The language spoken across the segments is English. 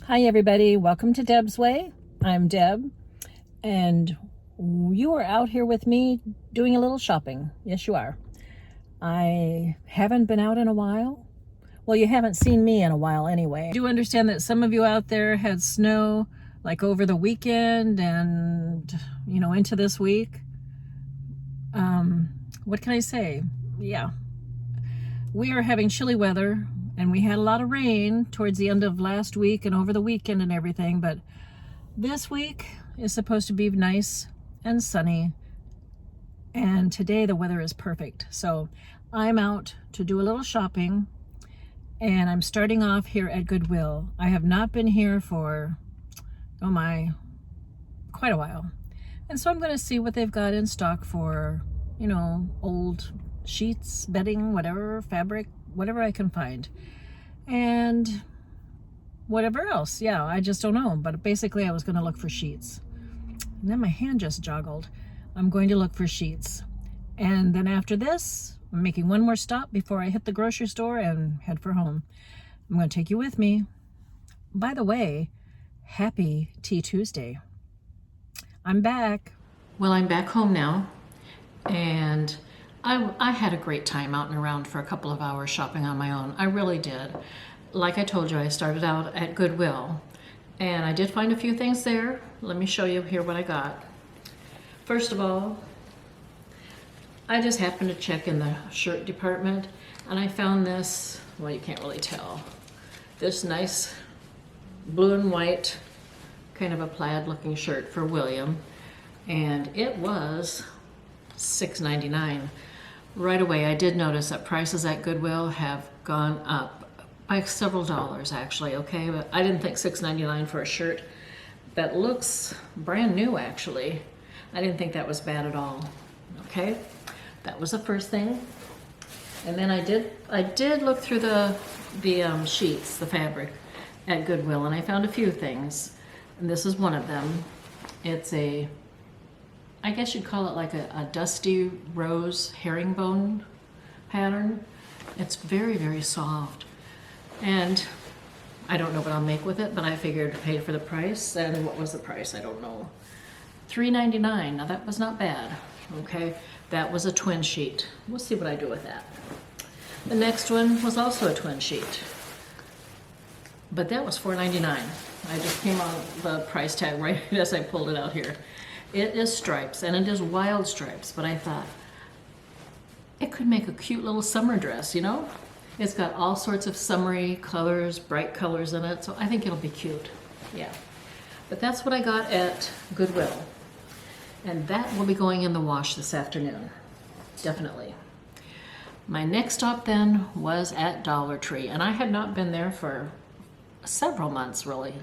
Hi everybody, welcome to Deb's Way. I'm Deb, and you are out here with me doing a little shopping. Yes, you are. I haven't been out in a while. Well, you haven't seen me in a while anyway. I do understand that some of you out there had snow like over the weekend and, into this week. What can I say? Yeah, we are having chilly weather, and we had a lot of rain towards the end of last week and over the weekend and everything, but this week is supposed to be nice and sunny, and today the weather is perfect. So I'm out to do a little shopping, and I'm starting off here at Goodwill. I have not been here for, quite a while. And so I'm going to see what they've got in stock for, old sheets, bedding, whatever, fabric, whatever I can find. And whatever else. Yeah, I just don't know. But basically I was going to look for sheets. And then my hand just joggled. I'm going to look for sheets. And then after this, I'm making one more stop before I hit the grocery store and head for home. I'm going to take you with me. By the way, happy Tea Tuesday. I'm back. Well, I'm back home now. And I had a great time out and around for a couple of hours shopping on my own. I really did. Like I told you, I started out at Goodwill, and I did find a few things there. Let me show you here what I got. First of all, I just happened to check in the shirt department, and I found this, well, you can't really tell, this nice blue and white, kind of a plaid looking shirt for William, and it was $6.99. Right away, I did notice that prices at Goodwill have gone up by several dollars, actually, okay? But I didn't think $6.99 for a shirt that looks brand new, actually. I didn't think that was bad at all, okay? That was the first thing. And then I did look through the sheets, the fabric at Goodwill, and I found a few things. And this is one of them. It's I guess you'd call it like a dusty rose herringbone pattern. It's very, very soft. And I don't know what I'll make with it, but I figured pay for the price. And what was the price? I don't know. $3.99. Now that was not bad. Okay, that was a twin sheet. We'll see what I do with that. The next one was also a twin sheet, but that was $4.99. I just came on the price tag right as I pulled it out here. It is stripes, and it is wild stripes, but I thought it could make a cute little summer dress, It's got all sorts of summery colors, bright colors in it, so I think it'll be cute. Yeah. But that's what I got at Goodwill. And that will be going in the wash this afternoon. Definitely. My next stop then was at Dollar Tree, and I had not been there for several months, really.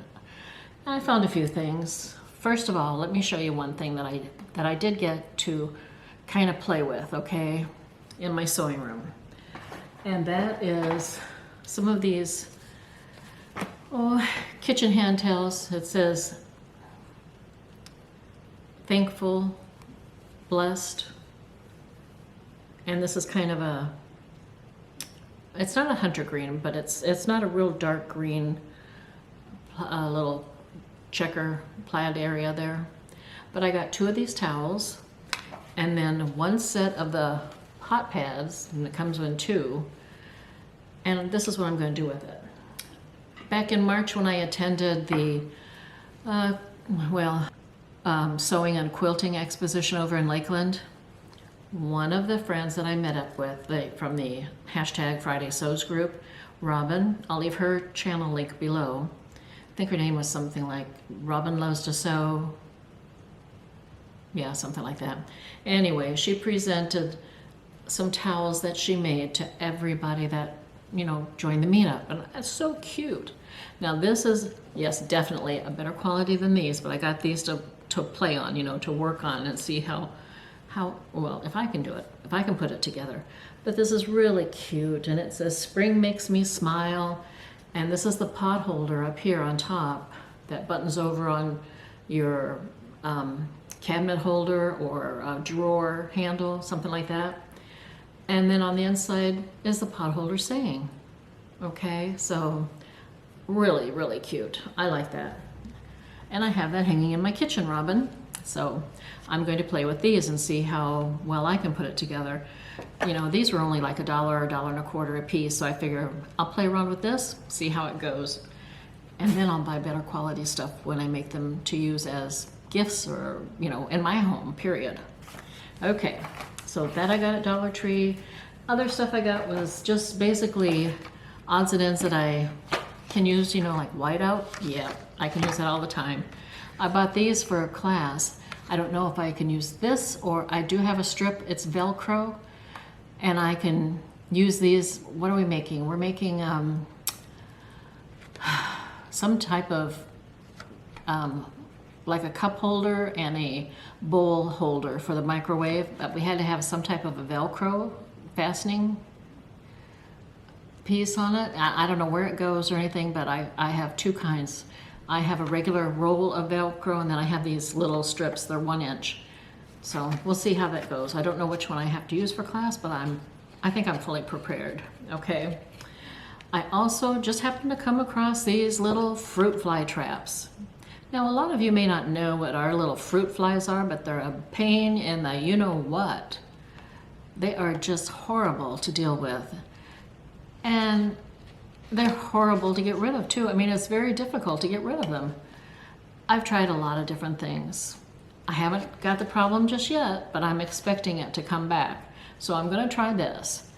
I found a few things. First of all, let me show you one thing that I did get to kind of play with, okay, in my sewing room. And that is some of these kitchen hand towels. It says thankful, blessed. And this is kind of it's not a hunter green, but it's not a real dark green, little checker plaid area there. But I got two of these towels, and then one set of the hot pads, and it comes in two. And this is what I'm going to do with it. Back in March when I attended the sewing and quilting exposition over in Lakeland, one of the friends that I met up with from the hashtag Friday Sews group, Robin, I'll leave her channel link below. I think her name was something like Robin Loves to Sew. Yeah, something like that. Anyway, she presented some towels that she made to everybody that, joined the meetup. And that's so cute. Now this is, yes, definitely a better quality than these, but I got these to play on, to work on and see how well, if I can do it, if I can put it together. But this is really cute, and it says spring makes me smile. And this is the pot holder up here on top that buttons over on your cabinet holder or a drawer handle, something like that. And then on the inside is the pot holder saying, okay, so Really, really cute. I like that. And I have that hanging in my kitchen, Robin. So I'm going to play with these and see how well I can put it together. You know, these were only like $1 or $1.25 a piece, so I figure I'll play around with this, see how it goes. And then I'll buy better quality stuff when I make them to use as gifts or, you know, in my home, period. Okay, so that I got at Dollar Tree. Other stuff I got was just basically odds and ends that I can use, you know, like whiteout. Yeah, I can use that all the time. I bought these for a class. I don't know if I can use this, or I do have a strip, it's Velcro, and I can use these. What are we making? We're making some type of like a cup holder and a bowl holder for the microwave, but we had to have some type of a Velcro fastening piece on it. I don't know where it goes or anything, but I have two kinds. I have a regular roll of Velcro, and then I have these little strips. They're 1 inch. So we'll see how that goes. I don't know which one I have to use for class, but I think I'm fully prepared. Okay. I also just happened to come across these little fruit fly traps. Now, a lot of you may not know what our little fruit flies are, but they're a pain in the you-know-what. They are just horrible to deal with. And they're horrible to get rid of, too. I mean, it's very difficult to get rid of them. I've tried a lot of different things. I haven't got the problem just yet, but I'm expecting it to come back. So I'm going to try this,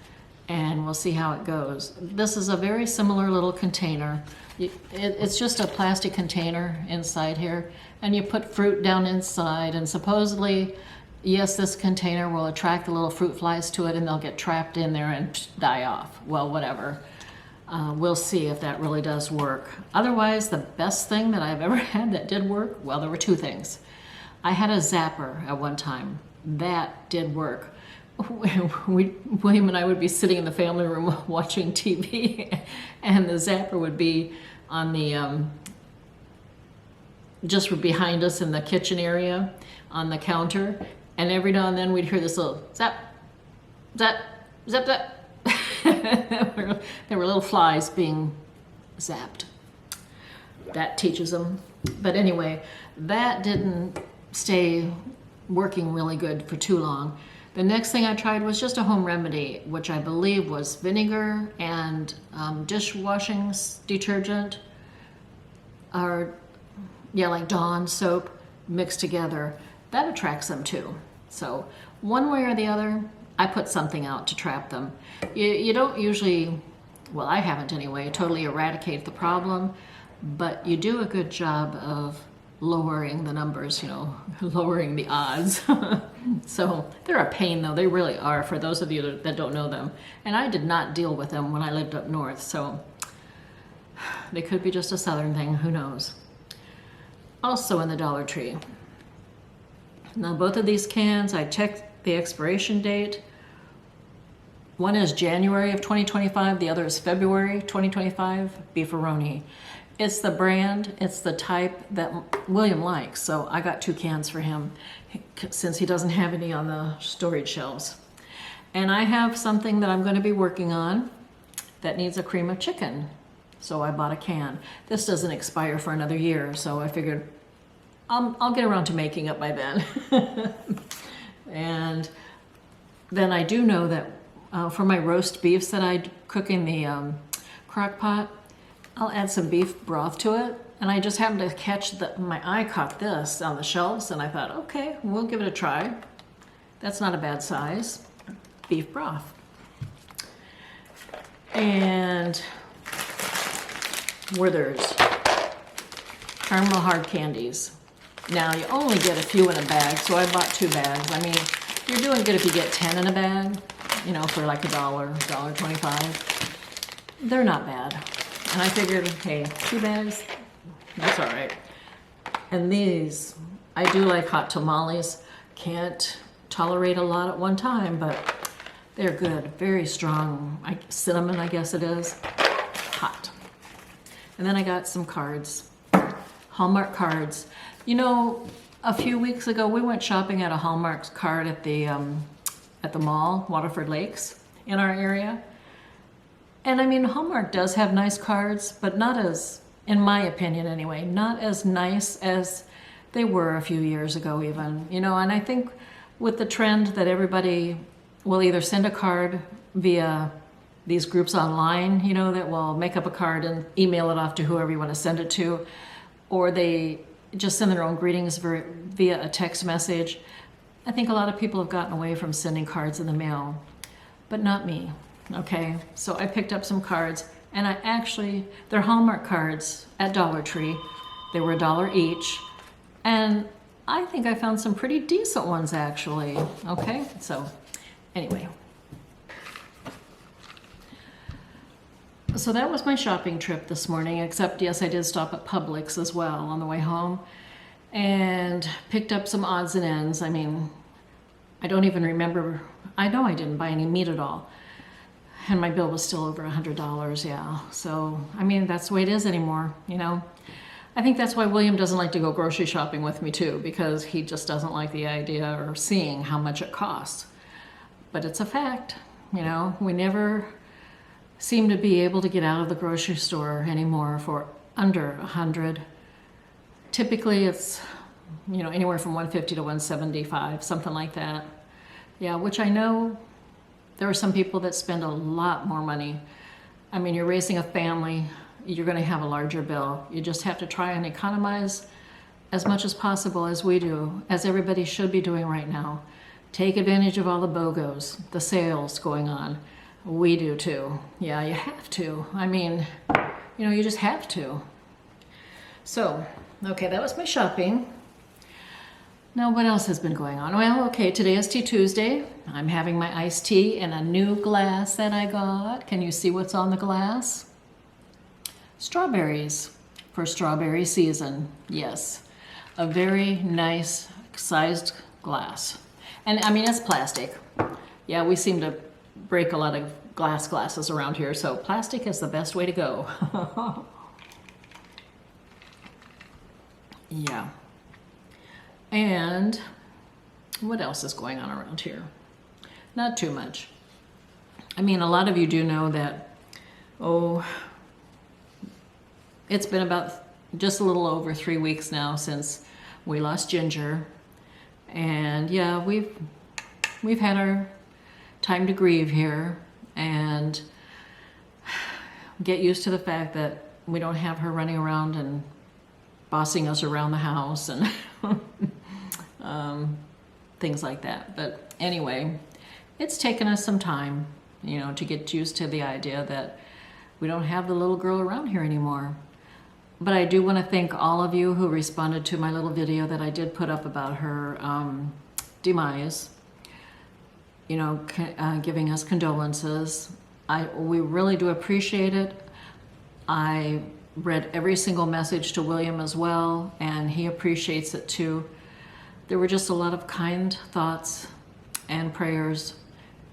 and we'll see how it goes. This is a very similar little container. It's just a plastic container inside here, and you put fruit down inside, and supposedly, yes, this container will attract the little fruit flies to it, and they'll get trapped in there and die off. Well, whatever. We'll see if that really does work. Otherwise, the best thing that I've ever had that did work, well, there were two things. I had a zapper at one time. That did work. William and I would be sitting in the family room watching TV, and the zapper would be on the, just behind us in the kitchen area on the counter, and every now and then we'd hear this little zap, zap, zap, zap. There were little flies being zapped. That teaches them. But anyway, that didn't stay working really good for too long. The next thing I tried was just a home remedy, which I believe was vinegar and dishwashing detergent, or yeah, like Dawn soap mixed together. That attracts them too. So one way or the other, I put something out to trap them. You don't usually, well, I haven't anyway, totally eradicate the problem, but you do a good job of lowering the numbers, you know, lowering the odds. So they're a pain, though. They really are, for those of you that don't know them. And I did not deal with them when I lived up north, so they could be just a southern thing, who knows. Also in the Dollar Tree. Now, both of these cans, I checked the expiration date. One is January of 2025, the other is February 2025, beefaroni. It's the brand, it's the type that William likes, so I got 2 cans for him since he doesn't have any on the storage shelves. And I have something that I'm going to be working on that needs a cream of chicken, so I bought a can. This doesn't expire for another year, so I figured I'll get around to making it by then. And then I do know that for my roast beefs that I cook in the crock pot, I'll add some beef broth to it. And I just happened to catch my eye caught this on the shelves, and I thought, okay, we'll give it a try. That's not a bad size. Beef broth. And Werther's caramel hard candies. Now, you only get a few in a bag, so I bought 2 bags. I mean, you're doing good if you get 10 in a bag, you know, for like $1, $1.25. They're not bad. And I figured, hey, 2 bags, that's all right. And these, I do like hot tamales. Can't tolerate a lot at one time, but they're good, very strong. Cinnamon, I guess it is. Hot. And then I got some cards, Hallmark cards. You know, a few weeks ago, we went shopping at a Hallmark card at the mall, Waterford Lakes, in our area. And I mean, Hallmark does have nice cards, but not as, in my opinion anyway, not as nice as they were a few years ago even, you know. And I think with the trend that everybody will either send a card via these groups online, you know, that will make up a card and email it off to whoever you want to send it to, or they just send their own greetings via a text message. I think a lot of people have gotten away from sending cards in the mail, but not me, okay? So I picked up some cards, and they're Hallmark cards at Dollar Tree. They were $1 each, and I think I found some pretty decent ones actually, okay? So anyway. So that was my shopping trip this morning, except yes, I did stop at Publix as well on the way home and picked up some odds and ends. I mean, I don't even remember, I know I didn't buy any meat at all. And my bill was still over $100, yeah. So, I mean, that's the way it is anymore, you know. I think that's why William doesn't like to go grocery shopping with me too, because he just doesn't like the idea or seeing how much it costs. But it's a fact, you know, we never seem to be able to get out of the grocery store anymore for under $100. Typically it's, you know, anywhere from $150 to $175, something like that. Yeah, which I know there are some people that spend a lot more money. I mean, you're raising a family, you're going to have a larger bill. You just have to try and economize as much as possible, as we do, as everybody should be doing right now. Take advantage of all the BOGOs, the sales going on. We do too. Yeah, you have to. I mean, you know, you just have to. So, okay, that was my shopping. Now, what else has been going on? Well, okay, today is Tea Tuesday. I'm having my iced tea in a new glass that I got. Can you see what's on the glass? Strawberries for strawberry season. Yes, a very nice sized glass. And I mean, it's plastic. Yeah, we seem to break a lot of glasses around here, so plastic is the best way to go. Yeah. And what else is going on around here? Not too much. I mean, a lot of you do know that, oh, it's been about just a little over 3 weeks now since we lost Ginger. And yeah, we've had our time to grieve here and get used to the fact that we don't have her running around and bossing us around the house and things like that. But anyway, it's taken us some time, you know, to get used to the idea that we don't have the little girl around here anymore. But I do want to thank all of you who responded to my little video that I did put up about her demise, you know, giving us condolences. We really do appreciate it. I read every single message to William as well, and he appreciates it too. There were just a lot of kind thoughts and prayers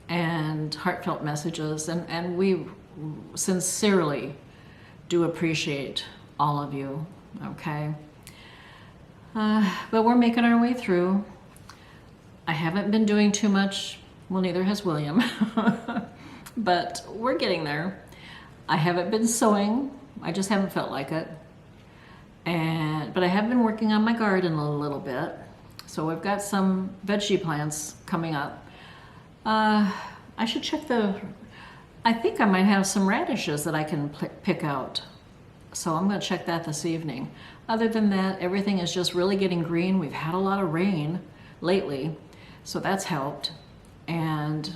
and heartfelt messages, and we sincerely do appreciate all of you, okay? But we're making our way through. I haven't been doing too much, well, neither has William, but we're getting there. I haven't been sewing, I just haven't felt like it. But I have been working on my garden a little bit. So I've got some veggie plants coming up. I should check I think I might have some radishes that I can pick out. So I'm gonna check that this evening. Other than that, everything is just really getting green. We've had a lot of rain lately, so that's helped. And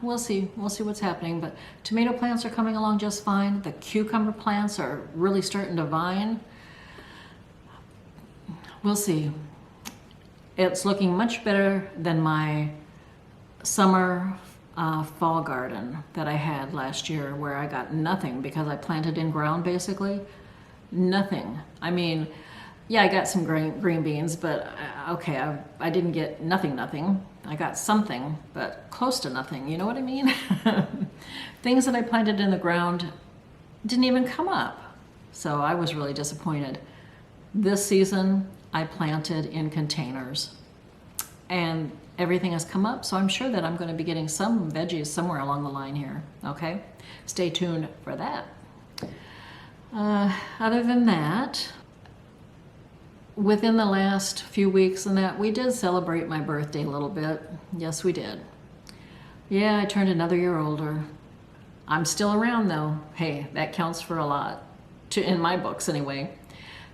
we'll see what's happening. But tomato plants are coming along just fine. The cucumber plants are really starting to vine. We'll see. It's looking much better than my summer fall garden that I had last year, where I got nothing because I planted in ground basically. Nothing. I mean, yeah, I got some green beans, but okay, I didn't get nothing. I got something, but close to nothing, you know what I mean? Things that I planted in the ground didn't even come up. So I was really disappointed. This season, I planted in containers. and everything has come up, so I'm sure that I'm going to be getting some veggies somewhere along the line here. Okay, stay tuned for that. Other than that, within the last few weeks and that, we did celebrate my birthday a little bit. Yes, we did. Yeah, I turned another year older. I'm still around though. Hey, that counts for a lot, in my books anyway.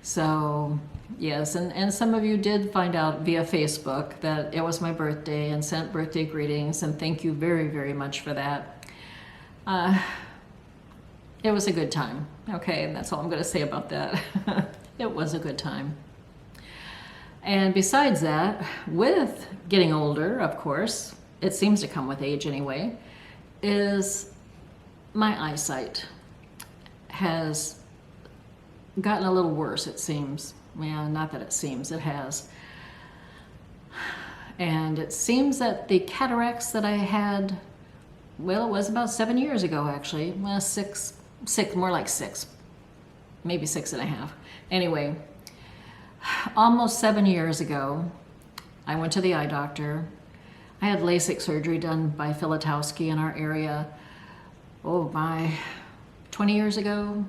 So yes, and some of you did find out via Facebook that it was my birthday and sent birthday greetings, and thank you very, very much for that. It was a good time. Okay, and that's all I'm going to say about that. It was a good time. And besides that, with getting older, of course, it seems to come with age anyway, is my eyesight has gotten a little worse, it seems. Yeah, not that it seems, it has. And it seems that the cataracts that I had, well, it was about 7 years ago actually. Well, six, more like 6, maybe 6.5. Anyway, almost 7 years ago, I went to the eye doctor. I had LASIK surgery done by Filatowski in our area, oh my, 20 years ago,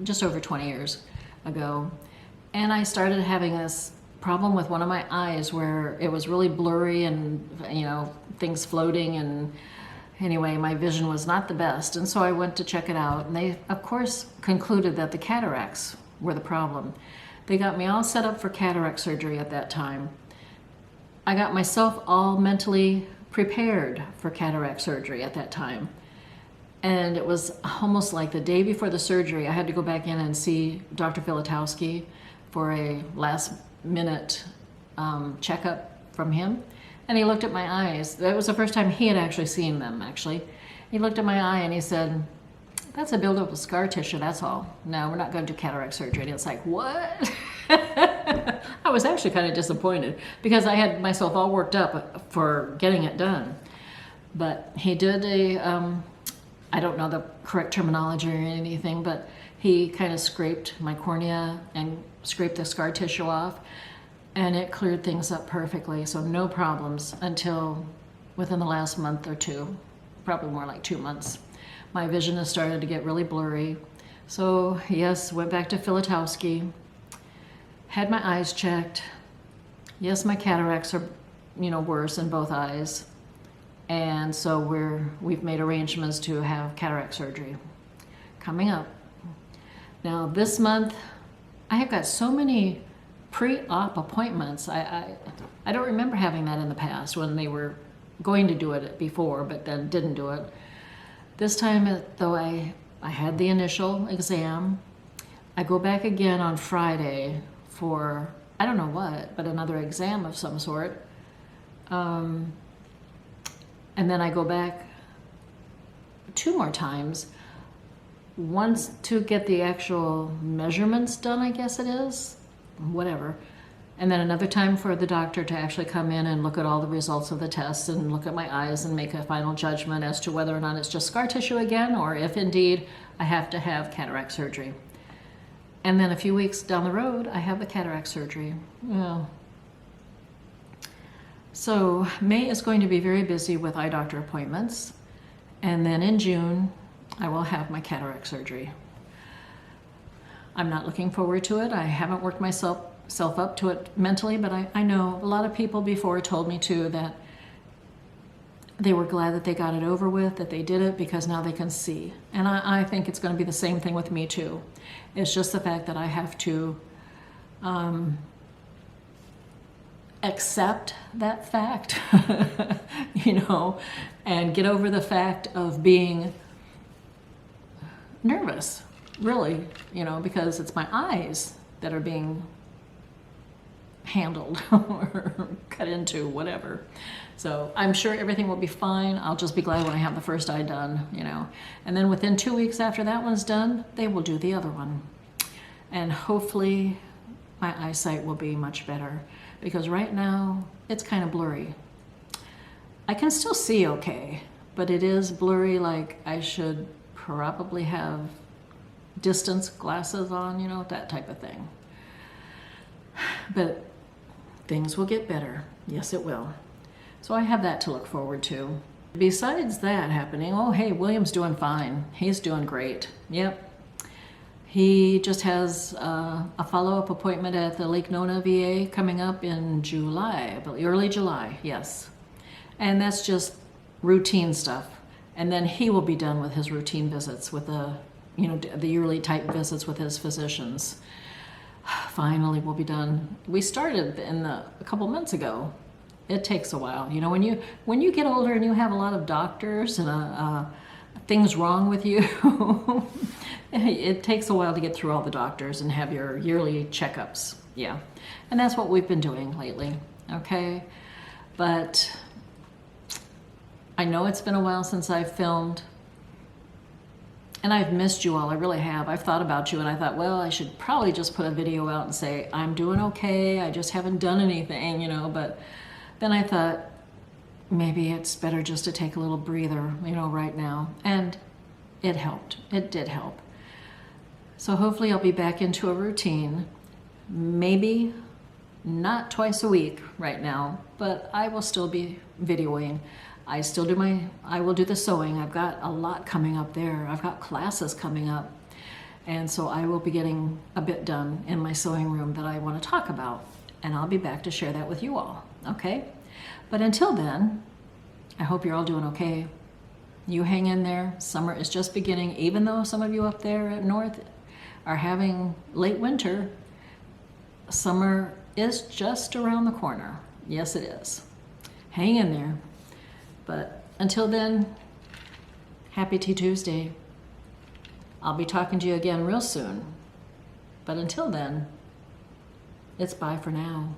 just over 20 years ago. And I started having this problem with one of my eyes where it was really blurry and, you know, things floating, and anyway, my vision was not the best. And so I went to check it out, and they, of course, concluded that the cataracts were the problem. They got me all set up for cataract surgery at that time. I got myself all mentally prepared for cataract surgery at that time. And it was almost like the day before the surgery, I had to go back in and see Dr. Filatowski for a last minute checkup from him. And he looked at my eyes. That was the first time he had actually seen them, actually. He looked at my eye and he said, "That's a buildup of scar tissue, that's all. No, we're not going to do cataract surgery." And it's like, what? I was actually kind of disappointed because I had myself all worked up for getting it done. But he did a, I don't know the correct terminology or anything, but he kind of scraped my cornea and scraped the scar tissue off, and it cleared things up perfectly. So no problems until within the last month or two, probably more like 2 months. My vision has started to get really blurry. So yes, went back to Filatowski, had my eyes checked. Yes, my cataracts are, you know, worse in both eyes. And so we've made arrangements to have cataract surgery coming up. Now this month, I have got so many pre-op appointments. I don't remember having that in the past when they were going to do it before, but then didn't do it. This time, though, I had the initial exam. I go back again on Friday for, I don't know what, but another exam of some sort. And then I go back 2 more times. Once to get the actual measurements done, I guess it is, whatever. And then another time for the doctor to actually come in and look at all the results of the tests and look at my eyes and make a final judgment as to whether or not it's just scar tissue again, or if indeed I have to have cataract surgery. And then a few weeks down the road, I have the cataract surgery. Yeah. So May is going to be very busy with eye doctor appointments. And then in June, I will have my cataract surgery. I'm not looking forward to it. I haven't worked myself up to it mentally, but I know a lot of people before told me too that they were glad that they got it over with, that they did it because now they can see. And I think it's going to be the same thing with me too. It's just the fact that I have to accept that fact, you know, and get over the fact of being nervous, really, you know, because it's my eyes that are being handled or cut into, whatever. So I'm sure everything will be fine. I'll just be glad when I have the first eye done, you know. And then within 2 weeks after that one's done, they will do the other one. And hopefully my eyesight will be much better, because right now it's kind of blurry. I can still see okay, but it is blurry, like I should probably have distance glasses on, you know, that type of thing. But things will get better. Yes, it will. So I have that to look forward to. Besides that happening, oh, hey, William's doing fine. He's doing great. Yep. He just has a follow-up appointment at the Lake Nona VA coming up in July, early July, yes. And that's just routine stuff. And then he will be done with his routine visits with the yearly type visits with his physicians. Finally, we'll be done. We started a couple months ago. It takes a while. You know, when you get older and you have a lot of doctors and things wrong with you, it takes a while to get through all the doctors and have your yearly checkups. Yeah, and that's what we've been doing lately. Okay, but I know it's been a while since I've filmed, and I've missed you all. I really have. I've thought about you, and I thought, well, I should probably just put a video out and say I'm doing okay. I just haven't done anything, you know. But then I thought maybe it's better just to take a little breather, you know, right now. And it helped. It did help. So hopefully I'll be back into a routine. Maybe not twice a week right now, but I will still be videoing. I will do the sewing. I've got a lot coming up there. I've got classes coming up. And so I will be getting a bit done in my sewing room that I want to talk about. And I'll be back to share that with you all, okay? But until then, I hope you're all doing okay. You hang in there. Summer is just beginning. Even though some of you up there at north are having late winter, summer is just around the corner. Yes, it is. Hang in there. But until then, happy Tea Tuesday. I'll be talking to you again real soon. But until then, it's bye for now.